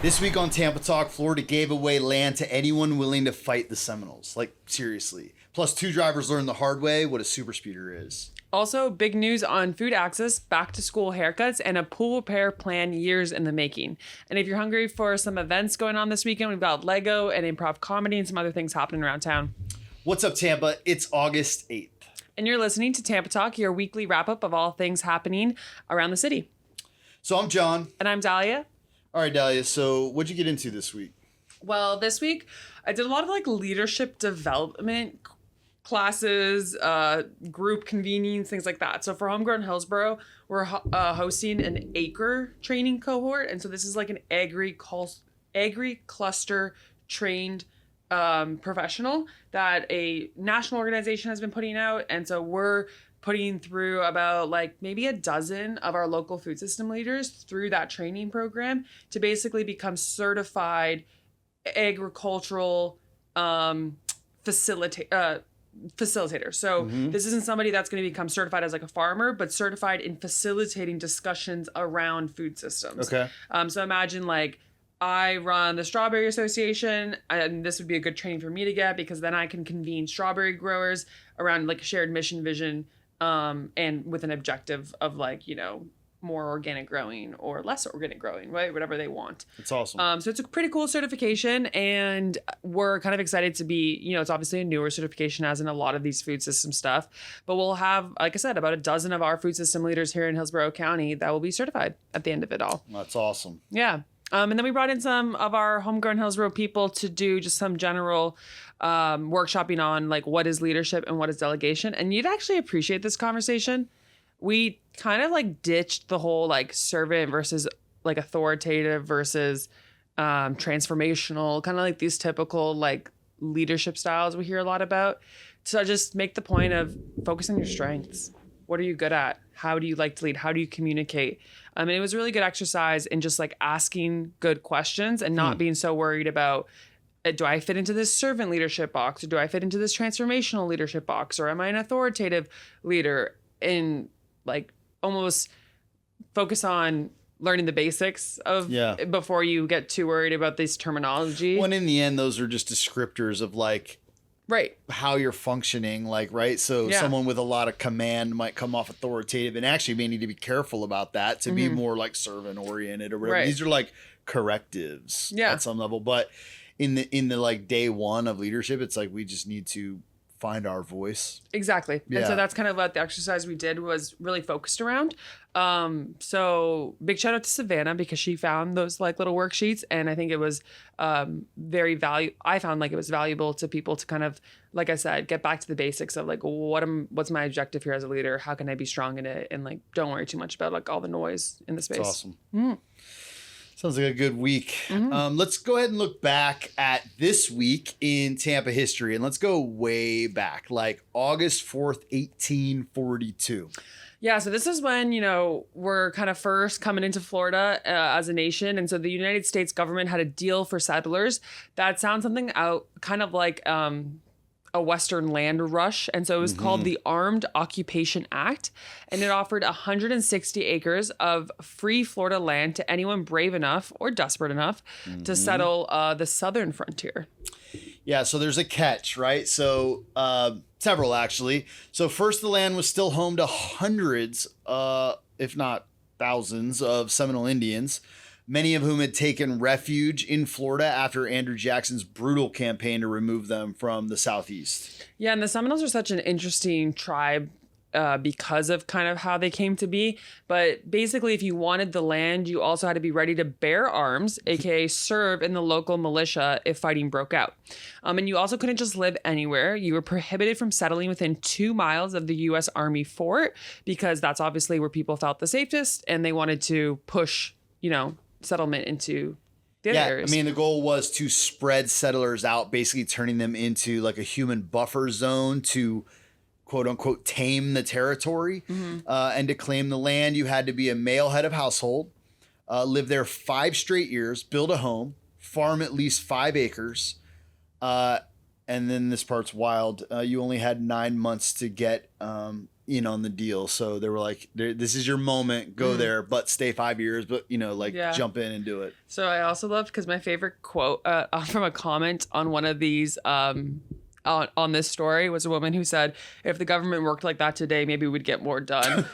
This week on Tampa Talk, Florida gave away land to anyone willing to fight the Seminoles. Like, seriously. Plus, 2 drivers learned the hard way what a super speeder is. Also, big news on food access, back to school haircuts, and a pool repair plan years in the making. And if you're hungry for some events going on this weekend, we've got Lego and improv comedy and some other things happening around town. What's up, Tampa? It's August 8th. And you're listening to Tampa Talk, your weekly wrap-up of all things happening around the city. So I'm John. And I'm Dahlia. All right, Dahlia. So what'd you get into this week? Well, this week I did a lot of leadership development classes, group convenings, things like that. So for Homegrown Hillsborough, we're hosting an acre training cohort. And so this is like an agri-cluster trained professional that a national organization has been putting out. And so we're putting through about maybe a dozen of our local food system leaders through that training program to basically become certified agricultural facilitators. So this isn't somebody that's going to become certified as a farmer, but certified in facilitating discussions around food systems. Okay. So imagine I run the Strawberry Association, and this would be a good training for me to get because then I can convene strawberry growers around a shared mission, vision, and with an objective of more organic growing or less organic growing, right? Whatever they want. It's awesome. So it's a pretty cool certification, and we're kind of excited to be, it's obviously a newer certification as in a lot of these food system stuff, but we'll have, like I said, about a dozen of our food system leaders here in Hillsborough County that will be certified at the end of it all. That's awesome. Yeah. And then we brought in some of our homegrown Hillsborough people to do just some general workshopping on what is leadership and what is delegation. And you'd actually appreciate this conversation. We kind of ditched the whole servant versus authoritative versus transformational, kind of these typical leadership styles we hear a lot about. So just make the point of focus on your strengths. What are you good at? How do you like to lead? How do you communicate? And it was a really good exercise in just asking good questions and not being so worried about, do I fit into this servant leadership box? Or do I fit into this transformational leadership box? Or am I an authoritative leader? And almost focus on learning the basics of before you get too worried about this terminology. When in the end, those are just descriptors of right, how you're functioning, right? So someone with a lot of command might come off authoritative and actually may need to be careful about that to be more servant oriented or whatever. Right. These are correctives at some level. But in the day one of leadership, it's we just need to find our voice. Exactly. Yeah. And so that's kind of what the exercise we did was really focused around. So big shout out to Savannah because she found those little worksheets, and I think it was I found it was valuable to people to kind of, like I said, get back to the basics of what's my objective here as a leader? How can I be strong in it? And don't worry too much about all the noise in the space. That's awesome. Sounds like a good week. Let's go ahead and look back at this week in Tampa history, and let's go way back, August 4th, 1842. Yeah, so this is when, we're kind of first coming into Florida as a nation. And so the United States government had a deal for settlers that sounds something out kind of like a Western land rush. And so it was called the Armed Occupation Act. And it offered 160 acres of free Florida land to anyone brave enough or desperate enough to settle the southern frontier. Yeah, so there's a catch, right? So several, actually. So first, the land was still home to hundreds, if not thousands, of Seminole Indians, many of whom had taken refuge in Florida after Andrew Jackson's brutal campaign to remove them from the Southeast. Yeah, and the Seminoles are such an interesting tribe because of kind of how they came to be. But basically, if you wanted the land, you also had to be ready to bear arms, aka serve in the local militia if fighting broke out. And you also couldn't just live anywhere. You were prohibited from settling within 2 miles of the U.S. Army fort because that's obviously where people felt the safest, and they wanted to push, settlement into the other areas. I mean, the goal was to spread settlers out, basically turning them into a human buffer zone to quote unquote tame the territory. And to claim the land, you had to be a male head of household, live there 5 straight years, build a home, farm at least 5 acres. And then this part's wild. You only had 9 months to get in on the deal. So they were like, this is your moment, go there, but stay 5 years, but jump in and do it. So I also loved, because my favorite quote from a comment on one of these on this story was a woman who said, if the government worked like that today, maybe we'd get more done.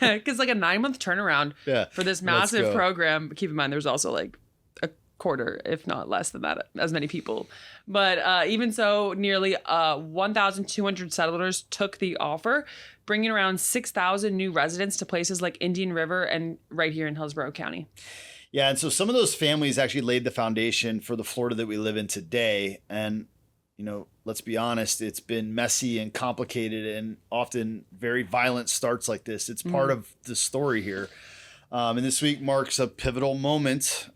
Because like a 9-month turnaround for this massive program. Keep in mind, there's also like a quarter, if not less than that, as many people. But even so, nearly 1,200 settlers took the offer, bringing around 6,000 new residents to places like Indian River and right here in Hillsborough County. Yeah, and so some of those families actually laid the foundation for the Florida that we live in today. And, let's be honest, it's been messy and complicated and often very violent starts like this. It's part of the story here. And this week marks a pivotal moment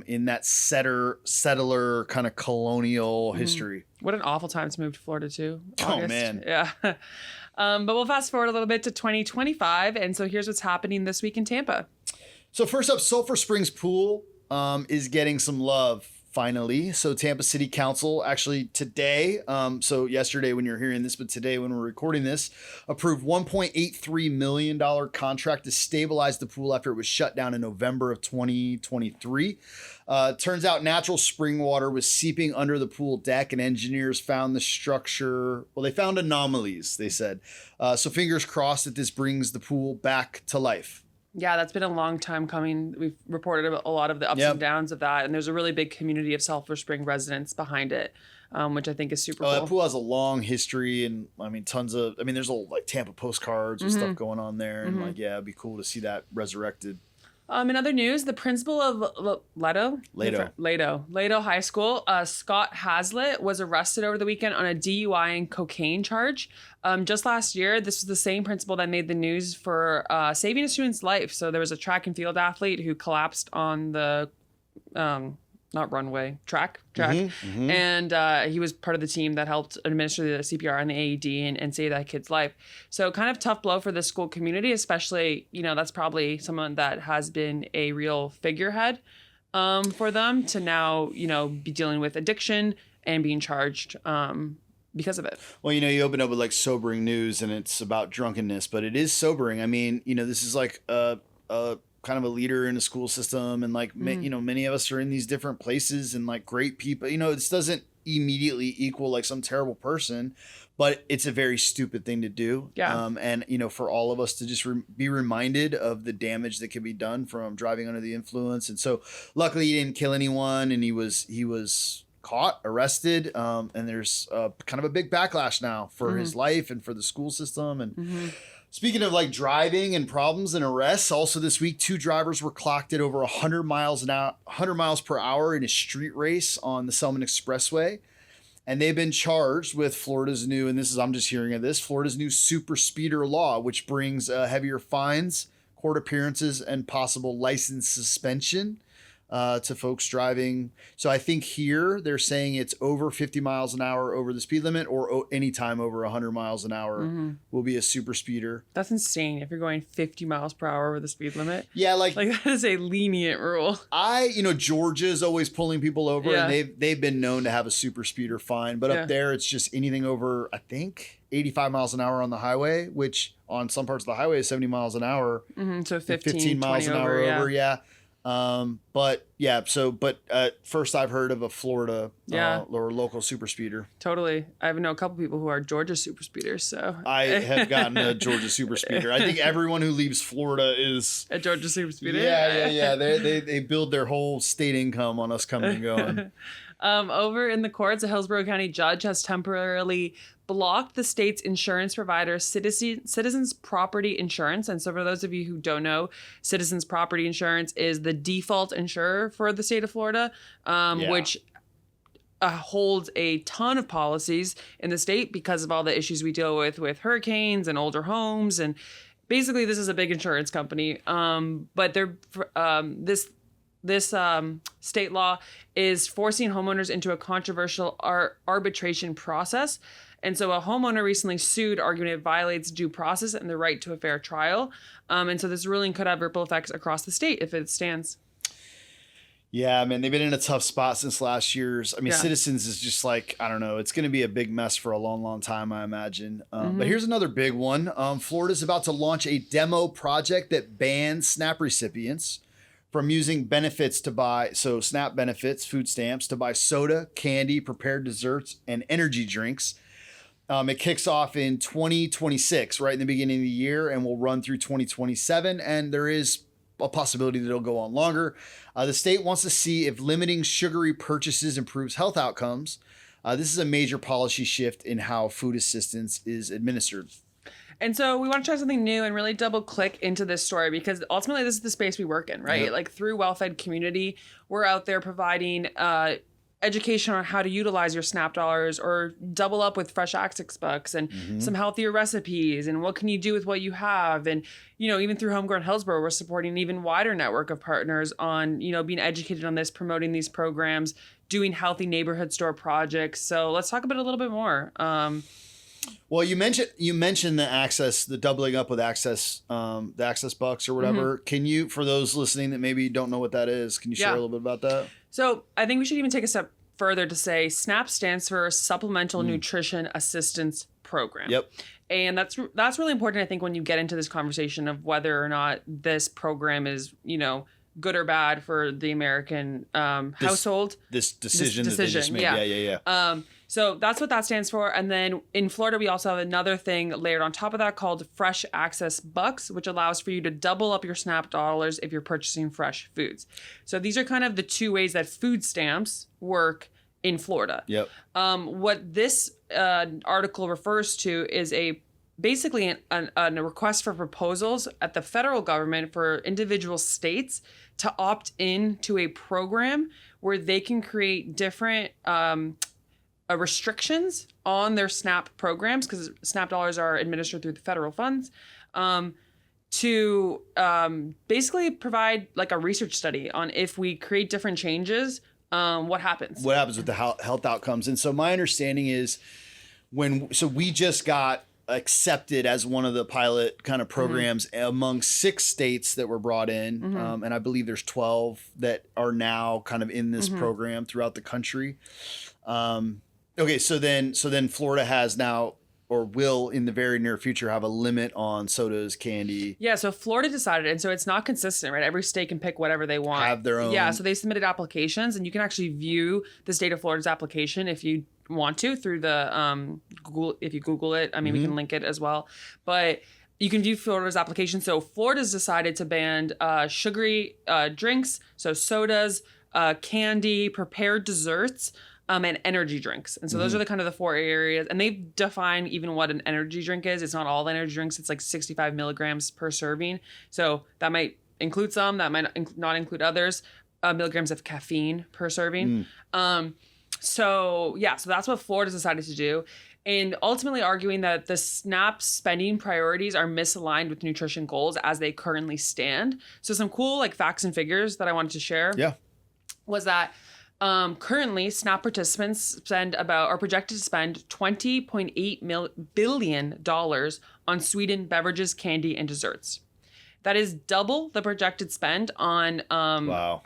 in that settler kind of colonial history. What an awful time to move to Florida, too. August. Oh, man. Yeah. But we'll fast forward a little bit to 2025. And so here's what's happening this week in Tampa. So first up, Sulphur Springs Pool is getting some love. Finally. So Tampa City Council actually today, so yesterday when you're hearing this, but today when we're recording this, approved $1.83 million contract to stabilize the pool after it was shut down in November of 2023. Turns out natural spring water was seeping under the pool deck, and engineers found the structure. Well, they found anomalies, they said. So fingers crossed that this brings the pool back to life. Yeah, that's been a long time coming. We've reported a lot of the ups and downs of that. And there's a really big community of Sulphur Spring residents behind it, which I think is super cool. That pool has a long history and there's like Tampa postcards and stuff going on there. And it'd be cool to see that resurrected. In other news, the principal of Leto High School, Scott Hazlitt, was arrested over the weekend on a DUI and cocaine charge. Just last year, this was the same principal that made the news for saving a student's life. So there was a track and field athlete who collapsed on the track. And he was part of the team that helped administer the CPR and the AED and save that kid's life. So kind of tough blow for the school community, especially, that's probably someone that has been a real figurehead for them to now, be dealing with addiction and being charged because of it. Well, you open up with like sobering news and it's about drunkenness, but it is sobering. I mean, this is like a kind of a leader in the school system, and like many of us are in these different places and like great people. This doesn't immediately equal like some terrible person, but it's a very stupid thing to do. And for all of us to just be reminded of the damage that can be done from driving under the influence. And so luckily he didn't kill anyone, and he was caught, arrested, and there's kind of a big backlash now for his life and for the school system. And speaking of like driving and problems and arrests, also this week, 2 drivers were clocked at over 100 miles per hour in a street race on the Selmon Expressway. And they've been charged with Florida's new, and I'm just hearing of this, Florida's new super speeder law, which brings heavier fines, court appearances, and possible license suspension to folks driving. So I think here they're saying it's over 50 miles an hour over the speed limit, or anytime over 100 miles an hour will be a super speeder. That's insane if you're going 50 miles per hour over the speed limit. Yeah, like that is a lenient rule. Georgia's always pulling people over, and they've been known to have a super speeder fine, but up there it's just anything over, I think, 85 miles an hour on the highway, which on some parts of the highway is 70 miles an hour. So 15 miles an hour over. First I've heard of a Florida or local super speeder. Totally. I know a couple people who are Georgia super speeders, so I have gotten a Georgia super speeder. I think everyone who leaves Florida is a Georgia super speeder. Yeah. They build their whole state income on us coming and going. Over in the courts, a Hillsborough County judge has temporarily blocked the state's insurance provider, Citizens Property Insurance. And so for those of you who don't know, Citizens Property Insurance is the default insurer for the state of Florida, which holds a ton of policies in the state because of all the issues we deal with hurricanes and older homes. And basically, this is a big insurance company. But this state law is forcing homeowners into a controversial arbitration process. And so a homeowner recently sued, arguing it violates due process and the right to a fair trial. And so this ruling could have ripple effects across the state if it stands. Yeah, man, they've been in a tough spot since last year's. I mean, Yeah. Citizens is just like, I don't know, it's going to be a big mess for a long, long time, I imagine. Mm-hmm. But here's another big one. Florida's about to launch a demo project that bans SNAP recipients from using benefits to buy, so SNAP benefits, food stamps, to buy soda, candy, prepared desserts, and energy drinks. It kicks off in 2026, right in the beginning of the year, and will run through 2027. And there is a possibility that it'll go on longer. The state wants to see if limiting sugary purchases improves health outcomes. This is a major policy shift in how food assistance is administered. And so we want to try something new and really double click into this story because ultimately this is the space we work in, right? Yep. Like through Well-Fed Community, we're out there providing education on how to utilize your SNAP dollars or double up with fresh access bucks and some healthier recipes and what can you do with what you have. And, even through Homegrown Hillsborough, we're supporting an even wider network of partners on, being educated on this, promoting these programs, doing healthy neighborhood store projects. So let's talk about it a little bit more. Well, you mentioned the doubling up with the access bucks or whatever. Can you, for those listening that maybe don't know what that is, can you share a little bit about that? So I think we should even take a step further to say SNAP stands for Supplemental Nutrition Assistance Program. Yep. And that's really important, I think, when you get into this conversation of whether or not this program is, good or bad for the American household. This decision that they just made. Yeah. So that's what that stands for. And then in Florida, we also have another thing layered on top of that called Fresh Access Bucks, which allows for you to double up your SNAP dollars if you're purchasing fresh foods. So these are kind of the two ways that food stamps work in Florida. Yep. What this article refers to is basically a request for proposals at the federal government for individual states to opt in to a program where they can create different restrictions on their SNAP programs, because SNAP dollars are administered through the federal funds, to basically provide like a research study on if we create different changes, what happens. What happens with the health outcomes. And so my understanding is we just got accepted as one of the pilot kind of programs among 6 states that were brought in. And I believe there's 12 that are now kind of in this program throughout the country. Okay, so then Florida has now, or will in the very near future, have a limit on sodas, candy. Yeah, so Florida decided, and so it's not consistent, right? Every state can pick whatever they want. Have their own. Yeah, so they submitted applications, and you can actually view the state of Florida's application if you want to through the Google. If you Google it, I mean, we can link it as well. But you can view Florida's application. So Florida's decided to ban sugary drinks, so sodas, candy, prepared desserts, and energy drinks. And so those are the kind of the 4 areas. And they've defined even what an energy drink is. It's not all energy drinks. It's like 65 milligrams per serving. So that might include some, that might not include others. Milligrams of caffeine per serving. So that's what Florida's decided to do. And ultimately arguing that the SNAP spending priorities are misaligned with nutrition goals as they currently stand. So some cool like facts and figures that I wanted to share. Yeah. Was that currently SNAP participants are projected to spend $20.8 billion on sweetened beverages, candy, and desserts. That is double the projected spend on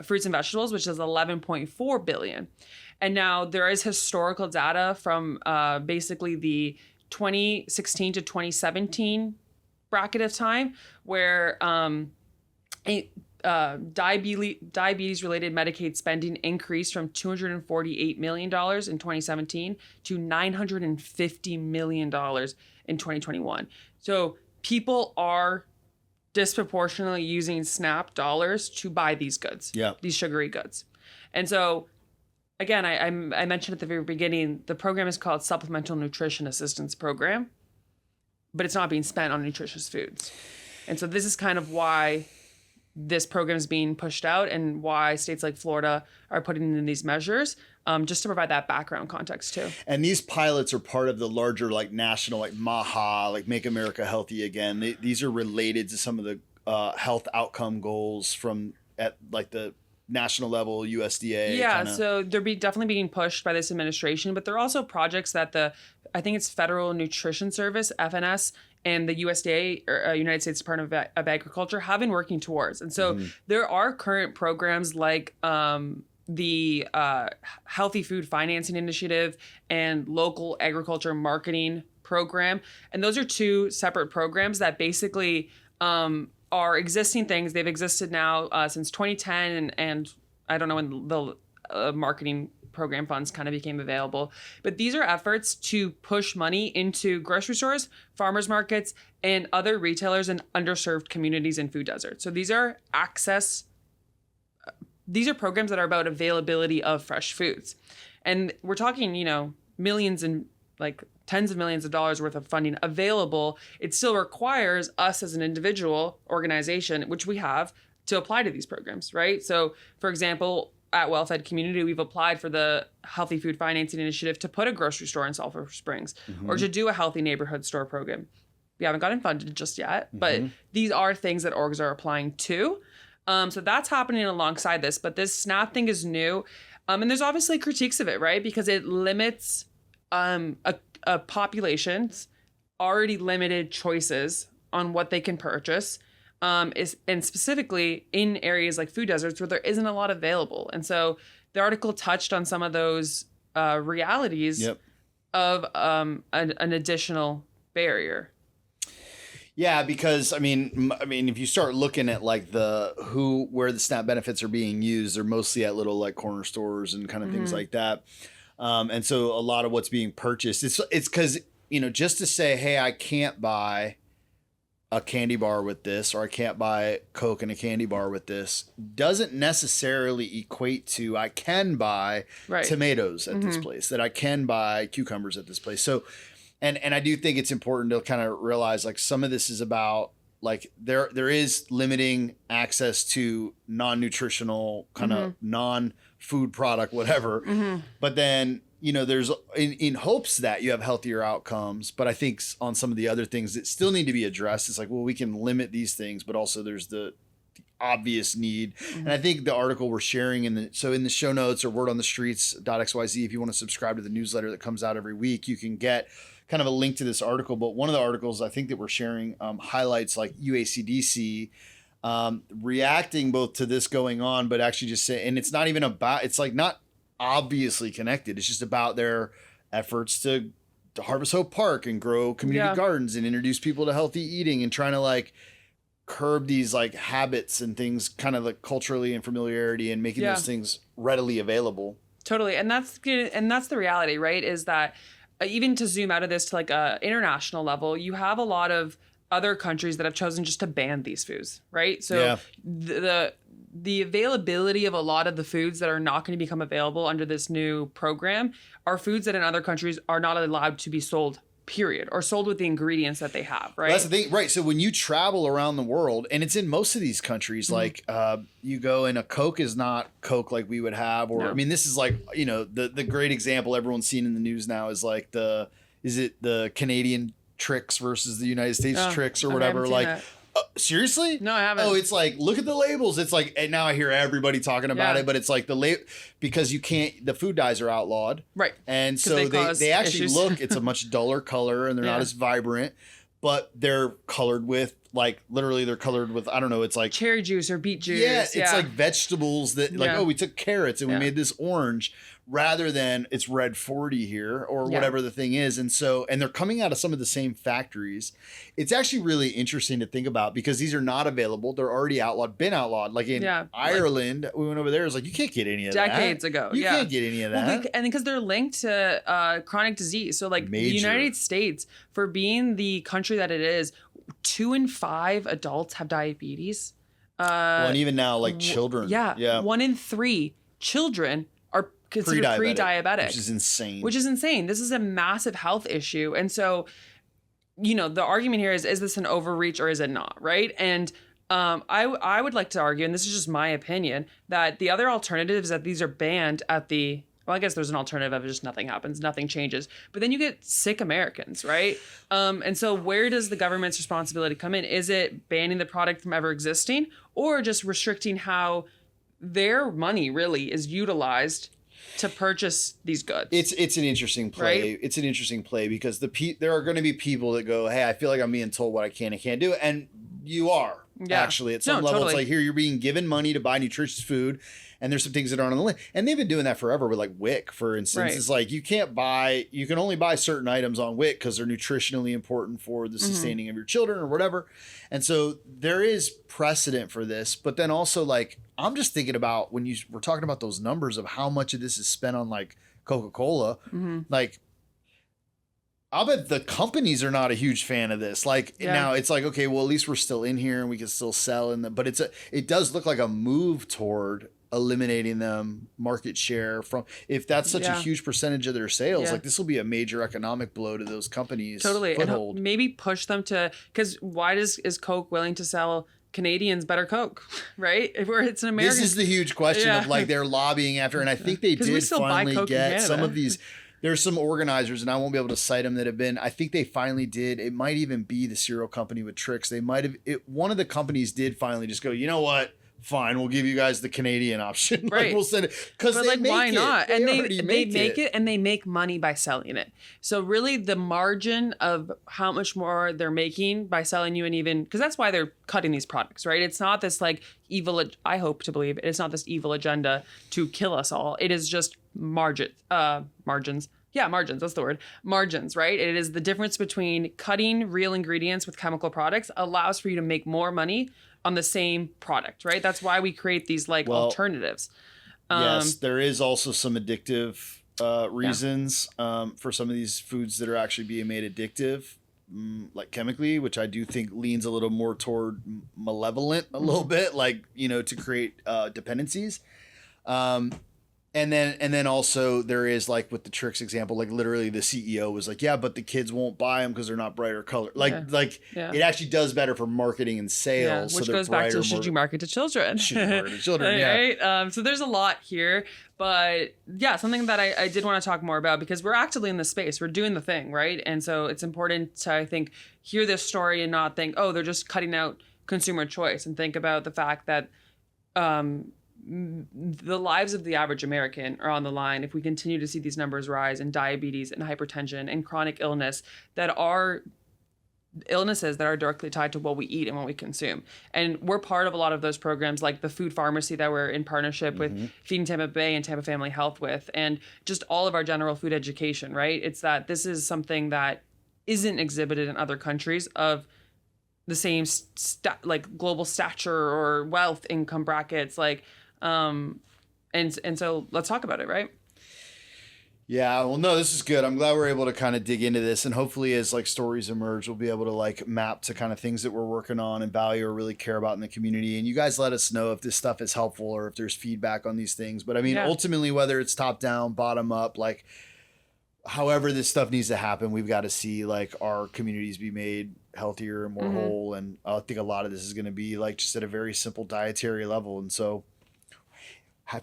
fruits and vegetables, which is $11.4 billion. And now there is historical data from basically the 2016 to 2017 bracket of time where diabetes-related Medicaid spending increased from $248 million in 2017 to $950 million in 2021. So people are disproportionately using SNAP dollars to buy these goods, these sugary goods. And so, again, I mentioned at the very beginning, the program is called Supplemental Nutrition Assistance Program, but it's not being spent on nutritious foods. And so this is kind of why this program is being pushed out and why states like Florida are putting in these measures, just to provide that background context too. And these pilots are part of the larger like national, like MAHA, like Make America Healthy Again. These are related to some of the health outcome goals from at like the national level, USDA. Yeah, so they're definitely being pushed by this administration, but they're also projects that the I think it's Federal Nutrition Service, FNS, and the USDA, or United States Department of Agriculture, have been working towards. And so there are current programs like the Healthy Food Financing Initiative and Local Agriculture Marketing Program. And those are two separate programs that basically are existing things. They've existed now since 2010, and I don't know when the marketing program funds kind of became available. But these are efforts to push money into grocery stores, farmers markets, and other retailers in underserved communities and food deserts. So these are programs that are about availability of fresh foods. And we're talking, millions and like tens of millions of dollars worth of funding available. It still requires us as an individual organization, which we have, to apply to these programs, right? So, for example, at Well-Fed Community, we've applied for the Healthy Food Financing Initiative to put a grocery store in Sulphur Springs or to do a healthy neighborhood store program. We haven't gotten funded just yet, but these are things that orgs are applying to. So that's happening alongside this, but this SNAP thing is new. And there's obviously critiques of it, right? Because it limits a population's already limited choices on what they can purchase. And specifically in areas like food deserts where there isn't a lot available. And so the article touched on some of those realities of an additional barrier. Yeah, because I mean, if you start looking at like where the SNAP benefits are being used, they're mostly at little like corner stores and kind of things like that. And so a lot of what's being purchased, it's because, just to say, hey, I can't buy a candy bar with this, or I can't buy Coke and a candy bar with this, doesn't necessarily equate to I can buy tomatoes at this place, that I can buy cucumbers at this place. So, and I do think it's important to kind of realize like some of this is about like there is limiting access to non-nutritional kind of non-food product, whatever. But then, there's in hopes that you have healthier outcomes. But I think on some of the other things that still need to be addressed, it's like, well, we can limit these things, but also there's the obvious need. And I think the article we're sharing in the show notes or wordonthestreets.xyz, if you want to subscribe to the newsletter that comes out every week, you can get kind of a link to this article. But one of the articles I think that we're sharing highlights like UACDC reacting both to this going on, but actually just say, and it's not even about, it's like not obviously connected. It's just about their efforts to Harvest Hope Park and grow community gardens and introduce people to healthy eating and trying to like curb these like habits and things kind of like culturally and familiarity and making those things readily available. Totally. And that's the reality, right? Is that even to zoom out of this to like a international level, you have a lot of other countries that have chosen just to ban these foods, right? So the availability of a lot of the foods that are not going to become available under this new program are foods that in other countries are not allowed to be sold, period, or sold with the ingredients that they have, right? Well, that's the thing, right? So when you travel around the world, and it's in most of these countries, like you go and a Coke is not Coke like we would have, or I mean, this is like, the great example everyone's seen in the news now is like the Canadian Tricks versus the United States Tricks or whatever, like. Seriously? No, I haven't. Oh, it's like, look at the labels. It's like, and now I hear everybody talking about it, but it's like because you can't, the food dyes are outlawed. Right. And so they actually look, it's a much duller color and they're not as vibrant, but they're colored with like, literally they're colored with, I don't know, it's like cherry juice or beet juice. Yeah. It's like vegetables that like, we took carrots and we made this orange rather than it's red 40 here or whatever the thing is. And so, and they're coming out of some of the same factories. It's actually really interesting to think about because these are not available. They're already been outlawed. Like in Ireland, we went over there. It was like, you can't get any of decades ago. You can't get any of that. And because they're linked to chronic disease. So like the United States, for being the country that it is, 2 in 5 adults have diabetes. Well, and even now, like children. 1 in 3 children are considered pre-diabetic. Which is insane. This is a massive health issue. And so, the argument here is this an overreach or is it not, right? And I would like to argue, and this is just my opinion, that the other alternative is that these are banned at the... Well, I guess there's an alternative of just nothing happens, nothing changes. But then you get sick Americans, right? And so where does the government's responsibility come in? Is it banning the product from ever existing or just restricting how their money really is utilized to purchase these goods. It's an interesting play. Right? It's an interesting play because there are going to be people that go, hey, I feel like I'm being told what I can and can't do, and you are actually at some level. Totally. It's like here you're being given money to buy nutritious food, and there's some things that aren't on the list, and they've been doing that forever with like WIC, for instance. Right. It's like you can only buy certain items on WIC because they're nutritionally important for the sustaining of your children or whatever, and so there is precedent for this. But then also like I'm just thinking about when we're talking about those numbers of how much of this is spent on like Coca-Cola, like I'll bet the companies are not a huge fan of this. Like now it's like, okay, well, at least we're still in here and we can still sell but it does look like a move toward eliminating them market share from, if that's such a huge percentage of their sales, like this will be a major economic blow to those companies. Totally. Foothold. And maybe push them to, because why is Coke willing to sell Canadians better Coke, right? If it's an American. This is the huge question of like they're lobbying after, and I think they did finally get some of these. There's some organizers, and I won't be able to cite them, that have been, I think they finally did. It might even be the cereal company with Trix. They might have, one of the companies did finally just go, you know what? Fine, we'll give you guys the Canadian option. Right. Like we'll send it. Because like, why not? And they make it and they make money by selling it. So really the margin of how much more they're making by selling you, and even, because that's why they're cutting these products, right? It's not this like evil, I hope to believe, it's not this evil agenda to kill us all. It is just margins. Yeah, margins, that's the word. Margins, right? It is the difference between cutting real ingredients with chemical products allows for you to make more money on the same product, right? That's why we create these like alternatives. Yes, there is also some addictive reasons for some of these foods that are actually being made addictive, like chemically, which I do think leans a little more toward malevolent a little bit, like, to create dependencies. And then also there is, like with the Trix example, like literally the CEO was like, yeah, but the kids won't buy them because they're not brighter color. It actually does better for marketing and sales. Which goes back to should you market to children? Should you market to children, right? So there's a lot here, but yeah, something that I did want to talk more about, because we're actively in this space, we're doing the thing, right? And so it's important to, I think, hear this story and not think, oh, they're just cutting out consumer choice, and think about the fact that the lives of the average American are on the line if we continue to see these numbers rise in diabetes and hypertension and chronic illness that are illnesses that are directly tied to what we eat and what we consume. And we're part of a lot of those programs, like the food pharmacy that we're in partnership with Feeding Tampa Bay and Tampa Family Health with, and just all of our general food education, right? It's that this is something that isn't exhibited in other countries of the same like global stature or wealth income brackets, like and so let's talk about it, right? Yeah, well, no, this is good. I'm glad we're able to kind of dig into this, and hopefully as like stories emerge, we'll be able to like map to kind of things that we're working on and value or really care about in the community. And you guys let us know if this stuff is helpful or if there's feedback on these things. But I mean, ultimately, whether it's top down, bottom up, like however this stuff needs to happen, we've got to see like our communities be made healthier and more whole. And I think a lot of this is going to be like just at a very simple dietary level. And so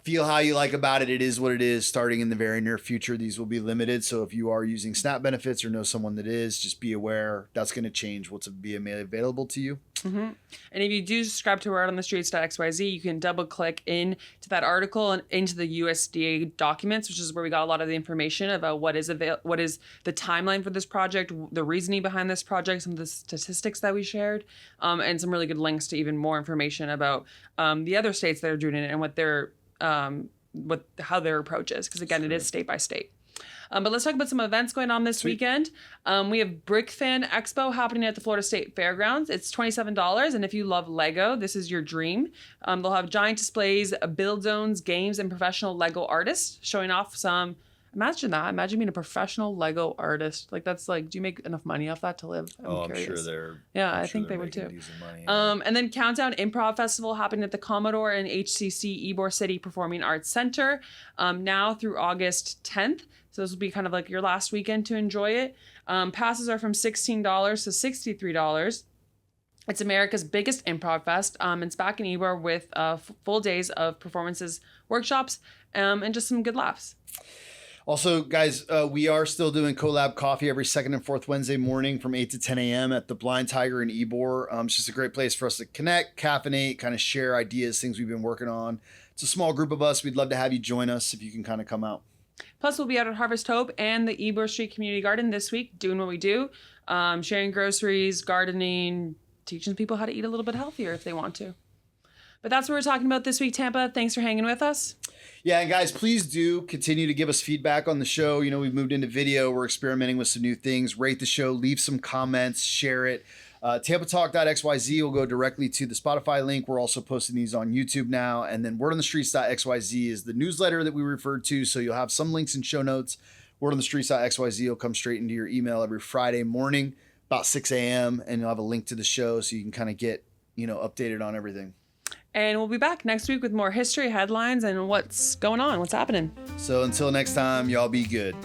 feel how you like about it. It is what it is. Starting in the very near future, these will be limited. So if you are using SNAP benefits or know someone that is, just be aware that's going to change what's being made available to you. And if you do subscribe to Word on the Streets.xyz, you can double click into that article and into the USDA documents, which is where we got a lot of the information about what is the timeline for this project, the reasoning behind this project, some of the statistics that we shared, and some really good links to even more information about the other states that are doing it and what their how their approach is, because again, it is state by state. But let's talk about some events going on this weekend. We have Brick Fan Expo happening at the Florida State Fairgrounds. It's $27, and if you love Lego, this is your dream. They'll have giant displays, build zones, games, and professional Lego artists showing off some. Imagine that. Imagine being a professional Lego artist. Like, that's like, do you make enough money off that to live? I'm sure they're. Yeah, I think they would too. Money, and then Countdown Improv Festival happening at the Commodore and HCC Ybor City Performing Arts Center now through August 10th. So this will be kind of like your last weekend to enjoy it. Passes are from $16 to $63. It's America's biggest improv fest. It's back in Ybor with full days of performances, workshops, and just some good laughs. Also, guys, we are still doing collab coffee every second and fourth Wednesday morning from 8 to 10 a.m. at the Blind Tiger in Ybor. It's just a great place for us to connect, caffeinate, kind of share ideas, things we've been working on. It's a small group of us. We'd love to have you join us if you can kind of come out. Plus, we'll be out at Harvest Hope and the Ybor Street Community Garden this week doing what we do, sharing groceries, gardening, teaching people how to eat a little bit healthier if they want to. But that's what we're talking about this week, Tampa. Thanks for hanging with us. Yeah, and guys, please do continue to give us feedback on the show. We've moved into video. We're experimenting with some new things. Rate the show, leave some comments, share it. TampaTalk.xyz will go directly to the Spotify link. We're also posting these on YouTube now. And then wordonthestreets.xyz is the newsletter that we referred to. So you'll have some links in show notes. Wordonthestreets.xyz will come straight into your email every Friday morning, about 6 a.m. And you'll have a link to the show so you can kind of get, updated on everything. And we'll be back next week with more history, headlines, and what's going on, what's happening. So until next time, y'all be good.